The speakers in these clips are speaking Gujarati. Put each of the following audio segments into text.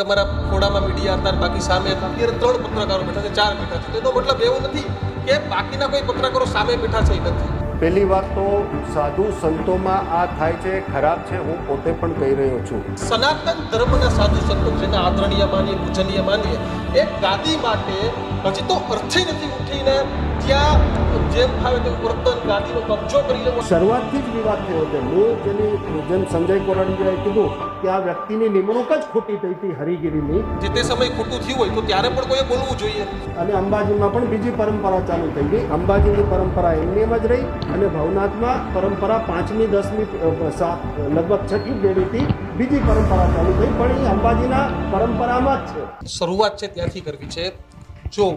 તમારા ખોડામાં મીડિયા હતા, બાકી સામે હતા. અત્યારે 3 પત્રકારો બેઠા છે, 4 બેઠા છે. તેનો મતલબ એવો નથી કે બાકીના કોઈ પત્રકારો સામે બેઠા છે નથી. પહેલી વાત તો સાધુ સંતોમાં આ થાય છે ખરાબ છે, હું પોતે પણ કહી રહ્યો છું. સનાતન ધર્મના સાધુ સંતો જેને આદરણીય માનીએ, પૂજનીય માનીએ, એક ગાદી માટે હજી તો અર્થે નથી ઉઠીને ત્યાં જેમ ફાવે તેમ વર્તન, ગાદીનો કબજો કરી લેવો. શરૂઆતથી જ વિવાદ થયો હતો. જેમ સંજય કોરડિયાએ કીધું કે આ વ્યક્તિની નિમણૂક જ ખોટી થઈ હતી હરિગીરીની. જે તે સમયે ખોટું થયું હોય તો ત્યારે પણ કોઈએ બોલવું જોઈએ. અને અંબાજીમાં પણ બીજી પરંપરા ચાલુ થઈ ગઈ. અંબાજીની પરંપરા એમની એમ જ રહી અને ભવનાથમાં પરંપરા 5મી 10મી લગભગ 6ઠી પેઢીથી બીજી પરંપરા ચાલુ થઈ, પણ એ અંબાજીના પરંપરામાં જ છે. શરૂઆત છે ત્યાંથી કરવી છે. જો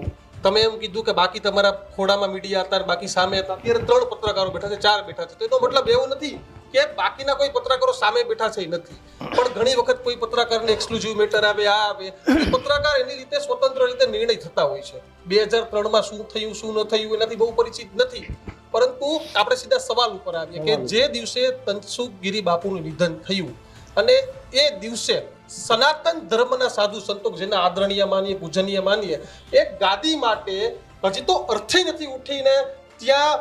તમે એમ કીધું કે બાકી તમારા ખોડામાં મીડિયા હતા, બાકી સામે હતા. અત્યારે 3 પત્રકારો બેઠા છે, 4 બેઠા છે. તેનો મતલબ એવો નથી કે બાકીના કોઈ પત્રકારો સામે બેઠા છે નથી. પણ ઘણી વખત કોઈ પત્રકારને એક્સક્લુઝિવ મેટર આવે, આ આવે, પત્રકાર એની રીતે સ્વતંત્ર રીતે નિર્ણય થતા હોય છે. 2003માં શું થયું શું ન થયું એનાથી બહુ પરિચિત નથી, પરંતુ આપણે સીધા સવાલ ઉપર આવીએ કે જે દિવસે તનસુખગીરી બાપુનું નિધન થયું અને એ દિવસે સનાતન ધર્મના સાધુ સંતો જેને આદરણીય માનીએ, પૂજનીય માનીએ, એક ગાદી માટે હજી તો અર્થે નથી ઉઠીને ત્યાં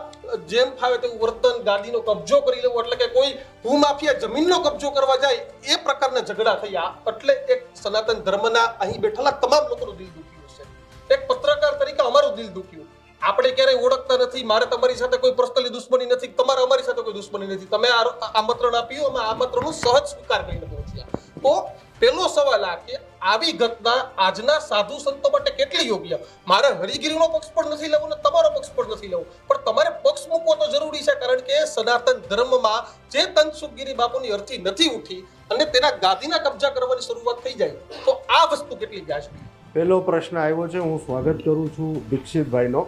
જેમ ફાવે તેવું વર્તન, ગાદીનો કબજો કરી લેવો, એટલે કે કોઈ ભૂમાફિયા જમીનનો કબજો કરવા જાય એ પ્રકારના ઝઘડા થયા. એટલે એક સનાતન ધર્મના અહીં બેઠેલા તમામ લોકોનું દિલ દુખ્યું છે. એક પત્રકાર તરીકે અમારું દિલ દુખ્યું. આપણે ક્યારેય ઓળખતા નથી, મારે તમારી સાથે કોઈ પર્સનલી દુશ્મની નથી, તમારે અમારી સાથે કોઈ દુશ્મની નથી. તમે આમંત્રણ આપ્યું, અમે આમંત્રણનો સહજ સ્વીકાર કરીને પહોંચ્યા. તો પેલો સવાલ આ કે આવી ઘટના આજના સાધુ સંતો માટે કેટલી યોગ્ય? મારે હરિગીરીનો પક્ષ પણ નથી લેવો ને તમારો પક્ષ પણ નથી લેવો, પણ તમારે પક્ષ મૂકવો તો જરૂરી છે, કારણ કે સનાતન ધર્મમાં જે તનસુખગીરી બાપુની અર્થી નથી ઉઠી અને તેના ગાદીના કબજા કરવાની શરૂઆત થઈ જાય તો આ વસ્તુ કેટલી વ્યાજબી? પહેલો પ્રશ્ન આવ્યો છે, હું સ્વાગત કરું છું દીક્ષિતભાઈનો.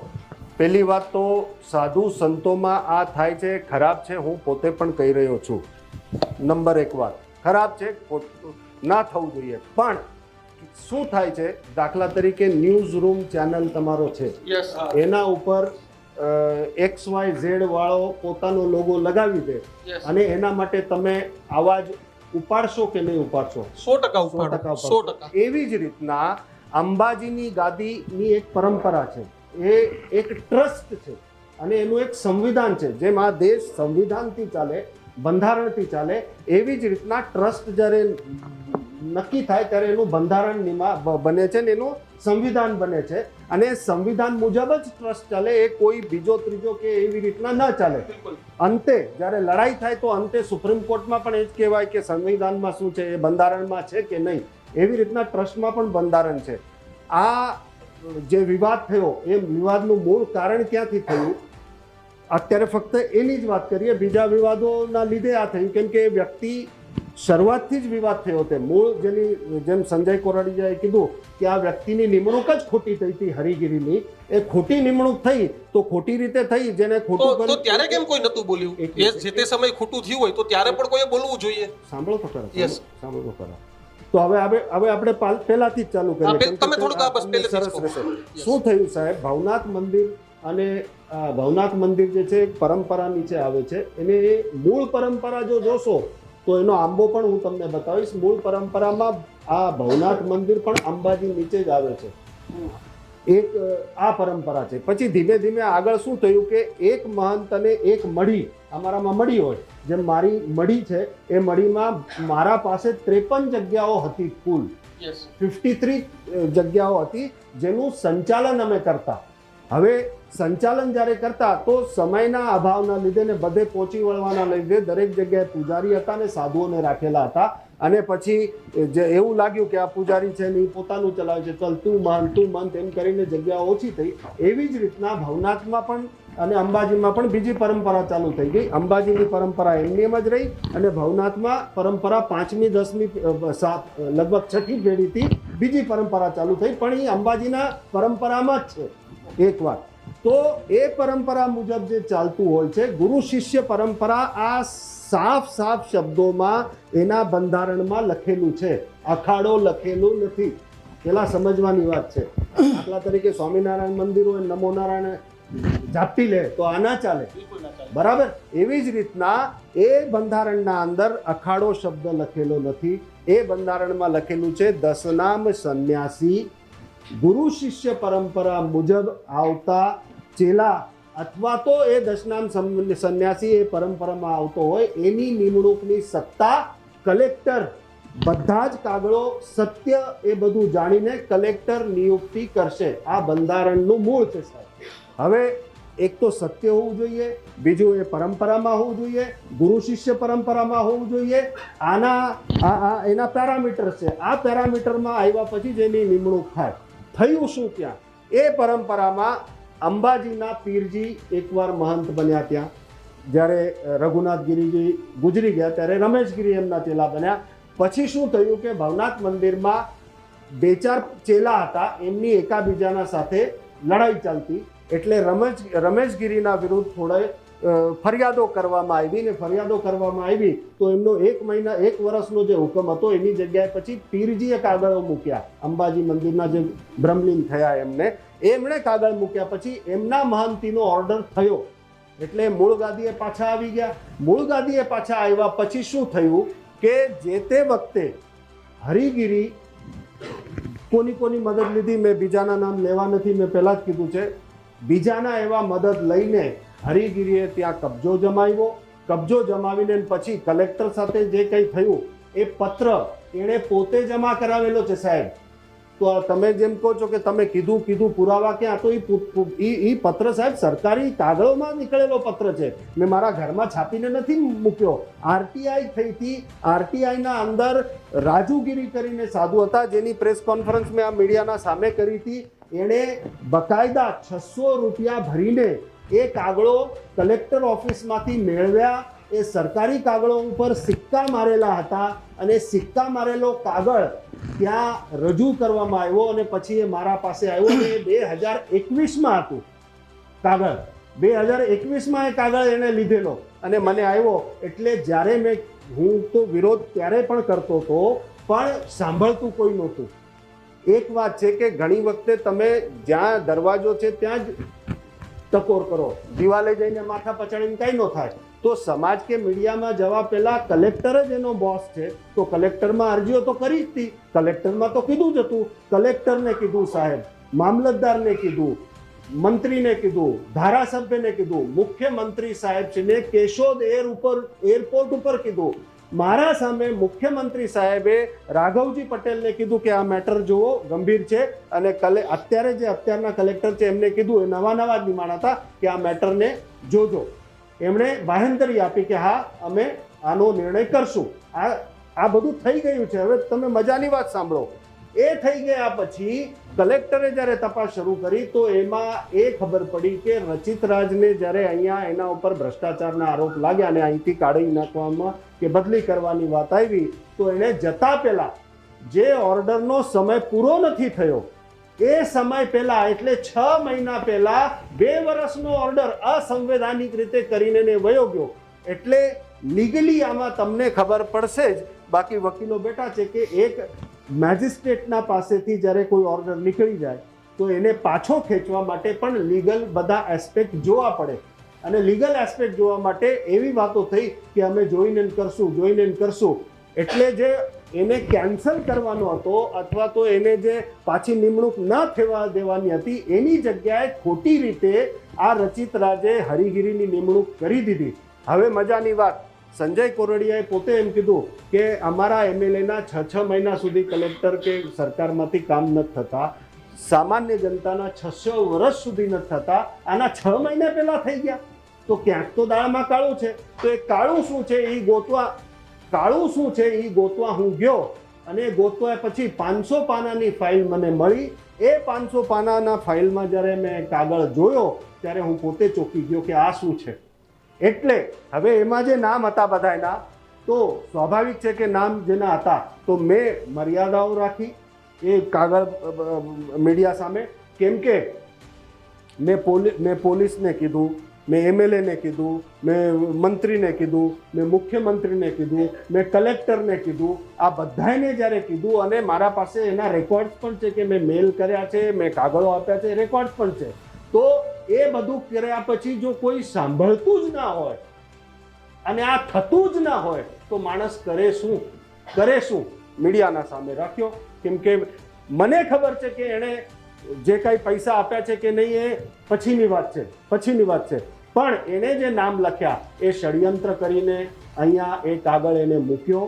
પહેલી વાત તો સાધુ સંતોમાં આ થાય છે ખરાબ છે, હું પોતે પણ કહી રહ્યો છું. નંબર 1 વાત ખરાબ છે, ના થવું જોઈએ. પણ શું થાય છે, દાખલા તરીકે ન્યૂઝ રૂમ ચેનલ તમારો છે, એના ઉપર XYZ વાળો પોતાનો લોગો લગાવી દે અને એના માટે તમે અવાજ ઉપાડશો કે નહીં ઉપાડશો? 100% ઉપાડો. 100%. એવી જ રીતના અંબાજીની ગાદીની એક પરંપરા છે, એ એક ટ્રસ્ટ છે અને એનું એક સંવિધાન છે. જેમ આ દેશ સંવિધાનથી ચાલે, બંધારણથી ચાલે, એવી જ રીતના ટ્રસ્ટ જ્યારે નક્કી થાય ત્યારે એનું બંધારણ બને છે ને એનું સંવિધાન બને છે, અને સંવિધાન મુજબ જ ટ્રસ્ટ ચાલે. એ કોઈ બીજો ત્રીજો કે એવી રીતના ન ચાલે. અંતે જ્યારે લડાઈ થાય તો અંતે સુપ્રીમ કોર્ટમાં પણ એ જ કહેવાય કે સંવિધાનમાં શું છે, એ બંધારણમાં છે કે નહીં. એવી રીતના ટ્રસ્ટમાં પણ બંધારણ છે. આ જે વિવાદ થયો એ વિવાદનું મૂળ કારણ ક્યાંથી થયું, અત્યારે ફક્ત એની જ વાત કરીએ. બીજા વિવાદોના લીધે આ થયું, કેમ કે વ્યક્તિ શરૂઆતથી જ વિવાદ થયો હતો. મૂળ જેમ સંજય કોરડિયાએ કીધું કે આ વ્યક્તિની નિમણૂક જ ખોટી થઈ હતી હરિગીરીની. એ ખોટી નિમણૂક થઈ તો ખોટી રીતે થઈ, જેને ખોટું તો ત્યારે કેમ કોઈ નતું બોલ્યું? જે તે સમયે ખોટું થયું હોય તો ત્યારે પણ કોઈએ બોલવું જોઈએ. સાંભળો તો ખરા, સાંભળો તો ખરા. તો હવે આપણે પહેલાથી જ ચાલુ કરીએ. તમે થોડુંક આ બસ પહેલેથી સરસ રહેશે. શું થયું સાહેબ, ભવનાથ મંદિર અને ભવનાથ મંદિર જે છે પરંપરા નીચે આવે છે. એને મૂળ પરંપરા જો જોશો તો એનો આંબો પણ હું તમને બતાવીશ. મૂળ પરંપરામાં આ ભવનાથ મંદિર પણ અંબાજી નીચે જ આવે છે. એક આ પરંપરા છે. પછી ધીમે ધીમે આગળ શું થયું કે એક મહંત અને એક મઢી, અમારામાં મઢી હોય, જેમ મારી મઢી છે, એ મઢીમાં મારા પાસે 53 જગ્યાઓ હતી કુલ. 53 જગ્યાઓ હતી જેનું સંચાલન અમે કરતા. હવે સંચાલન જ્યારે કરતા તો સમયના અભાવના લીધે ને બધે પહોંચી વળવાના લીધે દરેક જગ્યાએ પૂજારી હતા ને સાધુઓને રાખેલા હતા. અને પછી જે એવું લાગ્યું કે આ પૂજારી છે ને એ પોતાનું ચલાવે છે, ચલ તું મંત એમ કરીને જગ્યા ઓછી થઈ. એવી જ રીતના ભવનાથમાં પણ અને અંબાજીમાં પણ બીજી પરંપરા ચાલુ થઈ ગઈ. અંબાજીની પરંપરા એમની એમ જ રહી અને ભવનાથમાં પરંપરા 5મી 10મી લગભગ 6ઠી પેઢીથી બીજી પરંપરા ચાલુ થઈ, પણ એ અંબાજીના પરંપરામાં જ છે. એક વાત તો એ પરંપરા મુજબ જે ચાલતું હોય છે ગુરુ શિષ્ય પરંપરા, આ સાફ શબ્દોમાં એના બંધારણમાં લખેલું છે. અખાડો લખેલું નથી. પેલા સમજવાની વાત છે. દાખલા તરીકે સ્વામિનારાયણ મંદિર હોય, નમો નારાયણ ઝાપટી લે તો આ ના ચાલે, બરાબર. એવી જ રીતના એ બંધારણના અંદર અખાડો શબ્દ લખેલો નથી. એ બંધારણમાં લખેલું છે દશનામ સંન્યાસી ગુરુ શિષ્ય પરંપરા મુજબ આવતા ચેલા અથવા તો એ દશનામ સંન્યાસી એ પરંપરામાં આવતો હોય એની નિમણૂકની સત્તા કલેક્ટર, બધા જ કાગળો સત્ય એ બધું જાણીને કલેક્ટર નિયુક્તિ કરશે. આ બંધારણનું મૂળ છે સાહેબ. હવે એક તો સત્ય હોવું જોઈએ, બીજું એ પરંપરામાં હોવું જોઈએ, ગુરુ શિષ્ય પરંપરામાં હોવું જોઈએ. એના પેરામીટર છે. આ પેરામીટરમાં આવ્યા પછી જ એની નિમણૂક થાય. થયું શું ત્યાં? એ પરંપરામાં અંબાજીના પીરજી એકવાર મહંત બન્યા. ત્યાં જ્યારે રઘુનાથગીરીજી ગુજરી ગયા ત્યારે રમેશગીરી એમના ચેલા બન્યા. પછી શું થયું કે ભવનાથ મંદિરમાં 2-4 ચેલા હતા, એમની એકાબીજાના સાથે લડાઈ ચાલતી, એટલે રમેશગીરીના વિરુદ્ધ થોડા ફરિયાદો કરવામાં આવી ને ફરિયાદો કરવામાં આવી તો એમનો 1 વર્ષનો જે હુકમ હતો એની જગ્યાએ પછી પીરજીએ કાગળો મૂક્યા. અંબાજી મંદિરના જે બ્રહ્મલીન થયા એમણે કાગળ મૂક્યા. પછી એમના મહંતીનો ઓર્ડર થયો એટલે મૂળ ગાદીએ પાછા આવી ગયા. મૂળ ગાદીએ પાછા આવ્યા પછી શું થયું કે જે તે વખતે હરિગીરી કોની મદદ લીધી, મેં બીજાના નામ લેવા નથી, મેં પહેલા જ કીધું છે. બીજાના એવા મદદ લઈને હરિગીરીએ ત્યાં કબજો જમાવ્યો. કબજો જમાવીને પછી કલેક્ટર સાથે જે કંઈ થયું એ પત્ર એણે પોતે જમા કરાવેલો છે સાહેબ. તો તમે જેમ કહો છો કે તમે કીધું પુરાવા ક્યાં? તો એ પત્ર સાહેબ સરકારી કાગળોમાં નીકળેલો પત્ર છે. મેં મારા ઘરમાં છાપીને નથી મૂક્યો. આરટીઆઈ થઈ હતી. આરટીઆઈના અંદર રાજુગીરી કરીને સાધુ હતા, જેની પ્રેસ કોન્ફરન્સ મેં આ મીડિયાના સામે કરી હતી. એણે બકાયદા 600 રૂપિયા ભરીને એ કાગળો કલેક્ટર ઓફિસમાંથી મેળવ્યા. એ સરકારી કાગળો ઉપર સિક્કા મારેલા હતા અને સિક્કા મારેલો કાગળ ત્યાં રજૂ કરવામાં આવ્યો અને પછી એ મારા પાસે આવ્યો અને 2021માં હતું કાગળ. 2021માં એ કાગળ એને લીધેલો અને મને આવ્યો. એટલે જ્યારે હું તો વિરોધ ત્યારે પણ કરતો હતો, પણ સાંભળતું કોઈ નહોતું. એક વાત છે કે ઘણી વખતે તમે જ્યાં દરવાજો છે ત્યાં જ ટકોર કરો, દિવાલે જઈને માથા પછાડીને કંઈ ન થાય. તો સમાજ કે મીડિયામાં જવા પહેલા કલેક્ટર જ એનો બોસ છે, તો કલેક્ટરમાં અરજીઓ તો કરી જ હતી. કલેક્ટરમાં તો કીધું જ હતું. કલેક્ટરને કીધું સાહેબ, મામલતદારને કીધું, મંત્રીને કીધું, ધારાસભ્યને કીધું, મુખ્યમંત્રી સાહેબ છે ને કેશોદ એરપોર્ટ ઉપર કીધું. મારા સામે મુખ્યમંત્રી સાહેબે રાઘવજી પટેલને કીધું કે આ મેટર જુઓ, ગંભીર છે. અને અત્યારના કલેક્ટર છે એમને કીધું, એ નવા જ નિમાણ હતા, કે આ મેટરને જોજો. એમણે બાહેંધરી આપી કે હા અમે આનો નિર્ણય કરશું. આ બધું થઈ ગયું છે. હવે તમે મજાની વાત સાંભળો. એ થઈ ગયા પછી કલેક્ટરે જ્યારે તપાસ શરૂ કરી તો એમાં એ ખબર પડી કે રચિત રાજને જ્યારે અહીંયા એના ઉપર ભ્રષ્ટાચારના આરોપ લાગ્યા અને અહીંથી કાઢી નાખવામાં કે બદલી કરવાની વાત આવી, તો એણે જતા પહેલા જે ઓર્ડરનો સમય પૂરો નથી થયો એ સમય પહેલા, એટલે 6 મહિના પહેલા 2 વર્ષનો ઓર્ડર અસંવૈધાનિક રીતે કરીને વયો ગયો. એટલે લીગલી આમાં તમને ખબર પડશે જ. બાકી વકીલો બેઠા છે કે એક મેજિસ્ટ્રેટના પાસેથી જ્યારે કોઈ ઓર્ડર નીકળી જાય તો એને પાછો ખેંચવા માટે પણ લીગલ બધા એસ્પેક્ટ જોવા પડે. અને લીગલ એસ્પેક્ટ જોવા માટે એવી વાતો થઈ કે અમે જોઈને કરશું. એટલે જે એને કેન્સલ કરવાનો હતો અથવા તો એને જે પાછી નિમણૂક ન થવા દેવાની હતી એની જગ્યાએ ખોટી રીતે આ રચિત રાજે હરિગીરીની નિમણૂક કરી દીધી. હવે મજાની વાત, સંજય કોરડિયાએ પોતે એમ કીધું કે અમારા એમએલએના 6 મહિના સુધી કલેક્ટર કે સરકારમાંથી કામ નથી થતા, સામાન્ય જનતાના 600 વર્ષ સુધી નથી થતા, આના 6 મહિના પહેલા થઈ ગયા. તો ક્યાંક તો દાળમાં કાળું છે. તો એ કાળું શું છે એ ગોતવા હું ગયો અને ગોતવા પછી 500 પાનાની ફાઇલ મને મળી. એ 500 પાનાના ફાઇલમાં જ્યારે મેં કાગળ જોયો ત્યારે હું પોતે ચોંકી ગયો કે આ શું છે. એટલે હવે એમાં જે નામ હતા બધાના, તો સ્વાભાવિક છે કે નામ જેના હતા તો મેં મર્યાદાઓ રાખી એ કાગળ મીડિયા સામે. કેમ કે મેં પોલીસને કીધું, મેં એમએલએને કીધું, મેં મંત્રીને કીધું, મેં મુખ્યમંત્રીને કીધું, મેં કલેક્ટરને કીધું. આ બધાને જ્યારે કીધું અને મારા પાસે એના રેકોર્ડ્સ પણ છે કે મેં મેલ કર્યા છે, મેં કાગળો આપ્યા છે, રેકોર્ડ્સ પણ છે. તો એ બધું કર્યા પછી જો કોઈ સાંભળતું જ ના હોય અને આ થતું જ ના હોય તો માણસ કરે શું? મીડિયાના સામે રાખ્યો. કેમ કે મને ખબર છે કે એણે જે કાંઈ પૈસા આપ્યા છે કે નહીં એ પછીની વાત છે પણ એણે જે નામ લખ્યા એ ષડયંત્ર કરીને અહીંયા એ કાગળ એને મૂક્યો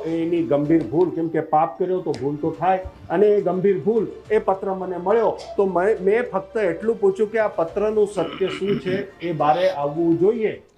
એ એની ગંભીર ભૂલ, કેમ કે પાપ કર્યો તો ભૂલ તો થાય, અને એ ગંભીર ભૂલ એ પત્ર મને મળ્યો તો મેં ફક્ત એટલું પૂછ્યું કે આ પત્રનું સત્ય શું છે એ બારે આવવું જોઈએ.